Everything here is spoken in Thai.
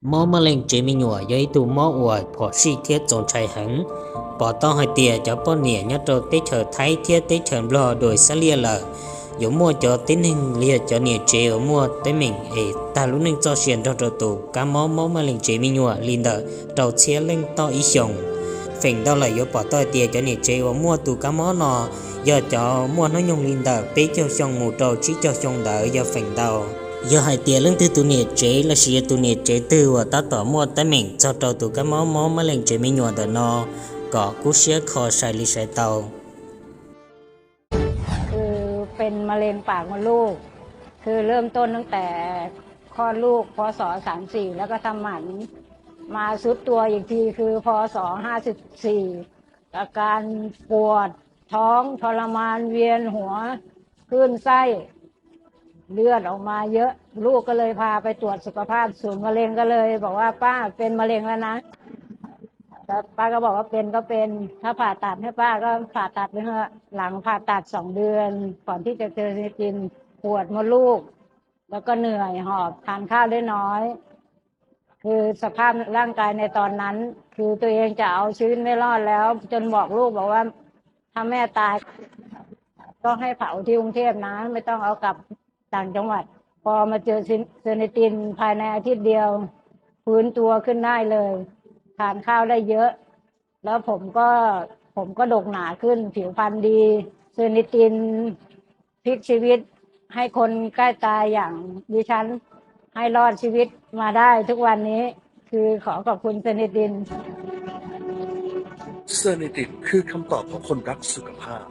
mỏ mà lên chế mình nhựa giấy tụ mỏ uổng phò si thiết trồng trái hứng bỏ to hai tia cho bỏ nhẹ nhớ trâu tết chờ thái thiết tết chờ lo đổi xa lia lờ dấu mua cho tín hình lia cho nhẹ chế ở mua tới mình ta lúc nên cho xiên cho trâu tụ cá mỏ mỏ mà lên chế mình nhựa linh đờ trâu chia lên to ý xong phình đâu là dấu bỏ to tia cho nhẹ chế ở mua tụ cá mỏ nọ giờ cho mua nó nhung linh đờ bế cho xong một trâu chỉ cho xong đỡ giờ phình đâu giờ hai tiền lương từ tụ nhiệt chế là xí tụ nhiệt chế từ và ta tỏ mua tới mình cho trâu tụ cái máu máu mà lên chế mình nhọn đỡ nó có cú xía kho xài lì xài tàu คือเป็นมะเร็งปากมดลูกคือเริ่มต้นตั้งแต่คลอดลูกพศ34แล้วก็ทำหมันมาสุดตัวอีกทีคือพศ54อาการปวดท้องทรมานเวียนหัวคลื่นไส้เลือดออกมาเยอะลูกก็เลยพาไปตรวจสุขภาพศูนย์มะเร็งก็เลยบอกว่าป้าเป็นมะเร็งแล้วนะแต่ป้าก็บอกว่าเป็นก็เป็นถ้าผ่าตัดให้ป้าก็ผ่าตัดไปเถอะหลังผ่าตัด2 เดือนก่อนที่จะเจอซีตินปวดมดลูกแล้วก็เหนื่อยหอบทานข้าวได้น้อยคือสภาพร่างกายในตอนนั้นคือตัวเองจะเอาชีวิตไม่รอดแล้วจนบอกลูกบอกว่าถ้าแม่ตายต้องให้เผาที่กรุงเทพนะไม่ต้องเอากลับต่างจังหวัดพอมาเจอเซนิตินภายในอาทิตย์เดียวฟื้นตัวขึ้นได้เลยทานข้าวได้เยอะแล้วผมก็ดกหนาขึ้นผิวพรรณดีเซนิตินพลิกชีวิตให้คนใกล้ตายอย่างดิฉันให้รอดชีวิตมาได้ทุกวันนี้คือขอขอบคุณเซนิตินเซอร์เนตินคือคำตอบของคนรักสุขภาพ